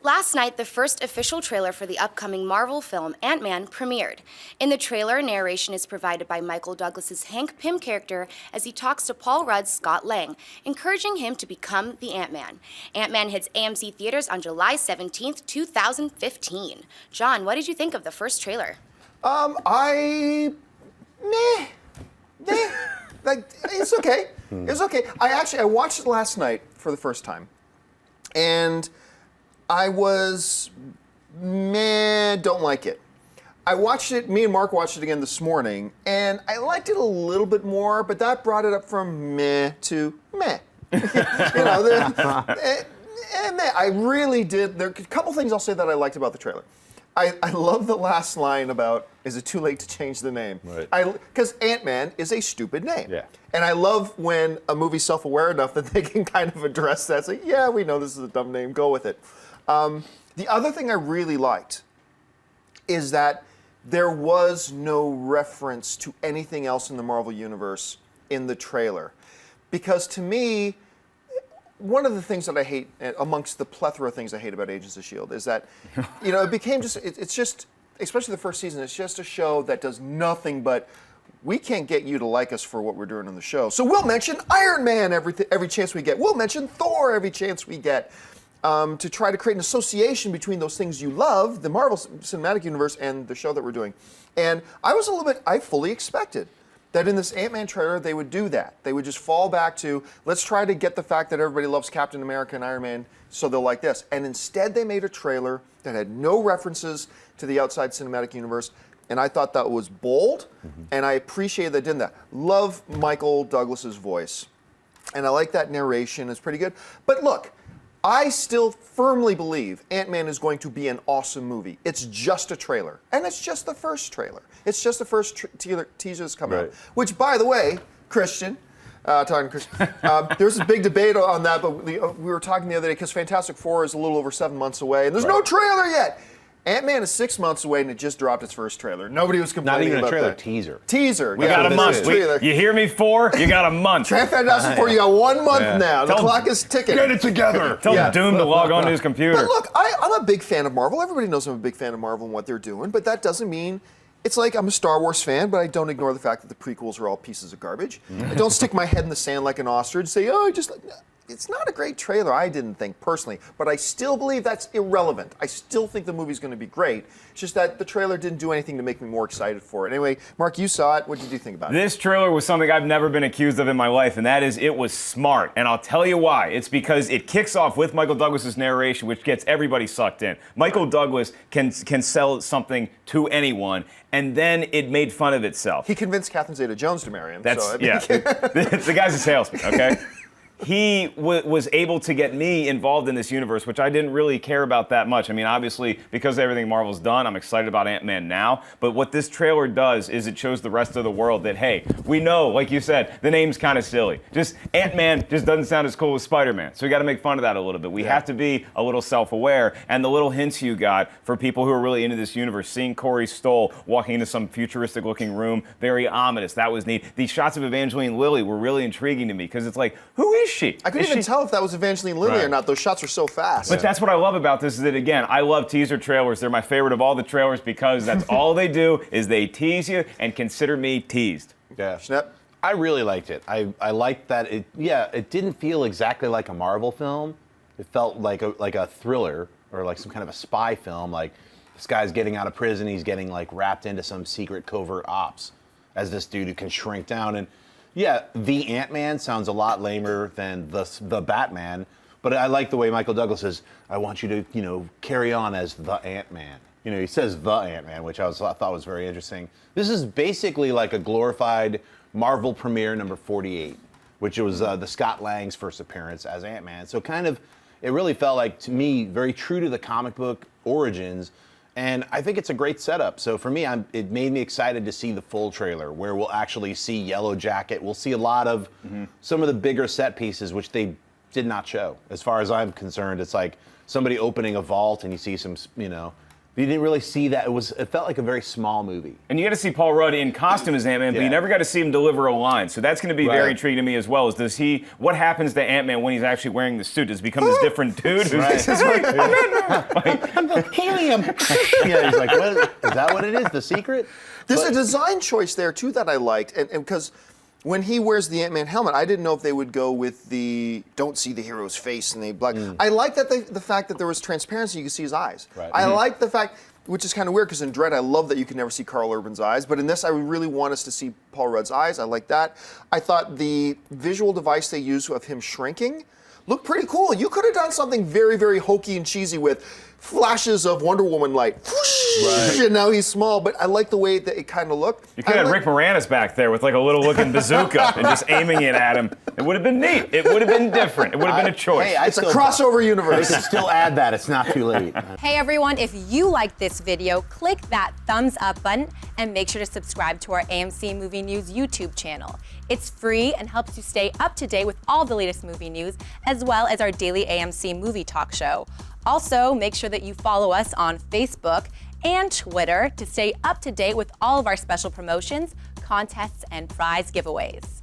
Last night, the first official trailer for the upcoming Marvel film Ant-Man premiered. In the trailer, narration is provided by Michael Douglas's Hank Pym character as he talks to Paul Rudd's Scott Lang, encouraging him to become the Ant-Man. Ant-Man hits AMC Theatres on July 17th, 2015. John, what did you think of the first trailer? Like, it's okay. It's okay. I watched it last night for the first time, and I was don't like it. I watched it, me and Mark watched it again this morning, and I liked it a little bit more, but that brought it up from meh to meh. I really did. There are a couple things I'll say that I liked about the trailer. I love the last line about, is it too late to change the name? Right. Because Ant-Man is a stupid name. Yeah. And I love when a movie's self-aware enough that they can kind of address that. Say, yeah, we know this is a dumb name, go with it. The other thing I really liked is that there was no reference to anything else in the Marvel Universe in the trailer. Because to me, one of the things that I hate, amongst the plethora of things I hate about Agents of S.H.I.E.L.D., is that, it became just, it's just, especially the first season, it's just a show that does nothing but, we can't get you to like us for what we're doing on the show. So we'll mention Iron Man every chance we get. We'll mention Thor every chance we get. To try to create an association between those things you love, the Marvel Cinematic Universe, and the show that we're doing. And I fully expected that in this Ant-Man trailer they would do that. They would just fall back to, let's try to get the fact that everybody loves Captain America and Iron Man, so they'll like this. And instead they made a trailer that had no references to the outside cinematic universe, and I thought that was bold, and I appreciated they did that. Love Michael Douglas's voice, and I like that narration, it's pretty good. But look, I still firmly believe Ant-Man is going to be an awesome movie. It's just a trailer. And it's just the first trailer. It's just the first teaser that's coming out. Which, by the way, Christian, talking to Christian, there's a big debate on that, but we were talking the other day because Fantastic Four is a little over 7 months away, and there's no trailer yet. Ant-Man is 6 months away, and it just dropped its first trailer. Nobody was complaining about that. Not even a trailer, teaser. Teaser. We got a month. You hear me, 4? You got a month. Fantastic Four, you got 1 month now. The clock is ticking. Get it together. Tell Doom to log on to his computer. But look, I'm a big fan of Marvel. Everybody knows I'm a big fan of Marvel and what they're doing, but that doesn't mean... It's like I'm a Star Wars fan, but I don't ignore the fact that the prequels are all pieces of garbage. I don't stick my head in the sand like an ostrich and say, it's not a great trailer, I didn't think, personally. But I still believe that's irrelevant. I still think the movie's going to be great. It's just that the trailer didn't do anything to make me more excited for it. Anyway, Mark, you saw it. What did you think about it? This trailer was something I've never been accused of in my life, and that is it was smart. And I'll tell you why. It's because it kicks off with Michael Douglas's narration, which gets everybody sucked in. Michael Douglas can sell something to anyone, and then it made fun of itself. He convinced Catherine Zeta-Jones to marry him. The guy's a salesman, okay? He was able to get me involved in this universe, which I didn't really care about that much. I mean, obviously, because of everything Marvel's done, I'm excited about Ant-Man now. But what this trailer does is it shows the rest of the world that, hey, we know, like you said, the name's kind of silly. Just Ant-Man just doesn't sound as cool as Spider-Man. So we got to make fun of that a little bit. We have to be a little self-aware. And the little hints you got for people who are really into this universe, seeing Corey Stoll walking into some futuristic-looking room, very ominous. That was neat. These shots of Evangeline Lilly were really intriguing to me because it's like, who is she? I couldn't even tell if that was Evangeline Lilly or not. Those shots were so fast. But that's what I love about this is that, again, I love teaser trailers. They're my favorite of all the trailers because that's all they do is they tease you and consider me teased. Yeah. Schnepp? I really liked it. I liked that it didn't feel exactly like a Marvel film. It felt like a thriller or like some kind of a spy film. Like this guy's getting out of prison, he's getting like wrapped into some secret covert ops as this dude who can shrink down. And yeah, the Ant-Man sounds a lot lamer than the Batman, but I like the way Michael Douglas says, I want you to, carry on as the Ant-Man. He says the Ant-Man, which I thought was very interesting. This is basically like a glorified Marvel premiere number 48, which was the Scott Lang's first appearance as Ant-Man. So it really felt like, to me, very true to the comic book origins. And I think it's a great setup. So for me, it made me excited to see the full trailer where we'll actually see Yellow Jacket. We'll see a lot of some of the bigger set pieces, which they did not show. As far as I'm concerned, it's like somebody opening a vault and you see some, You didn't really see that. It felt like a very small movie. And you got to see Paul Rudd in costume as Ant-Man, but Yeah. you never got to see him deliver a line. So that's going to be Right. very intriguing to me as well. What happens to Ant-Man when he's actually wearing the suit? Does he become this different dude? Who's Helium. Yeah, he's like, what, is that what it is? The secret? There's a design choice there too that I liked, and because when he wears the Ant-Man helmet, I didn't know if they would go with the don't see the hero's face and they black. I like that the fact that there was transparency, you could see his eyes. Right. I like the fact, which is kind of weird because in Dread I love that you can never see Carl Urban's eyes, but in this I really want us to see Paul Rudd's eyes. I like that. I thought the visual device they used of him shrinking looked pretty cool. You could have done something very, very hokey and cheesy with flashes of Wonder Woman light. Whoosh, and now he's small, but I like the way that it kind of looked. You could have I Rick Moranis back there with like a little looking bazooka and just aiming it at him. It would have been neat. It would have been different. It would have been a choice. Hey, It's a crossover They universe. can still add that. It's not too late. Hey everyone, if you like this video, click that thumbs up button and make sure to subscribe to our AMC Movie News YouTube channel. It's free and helps you stay up to date with all the latest movie news, as well as our daily AMC movie talk show. Also, make sure that you follow us on Facebook and Twitter to stay up to date with all of our special promotions, contests, and prize giveaways.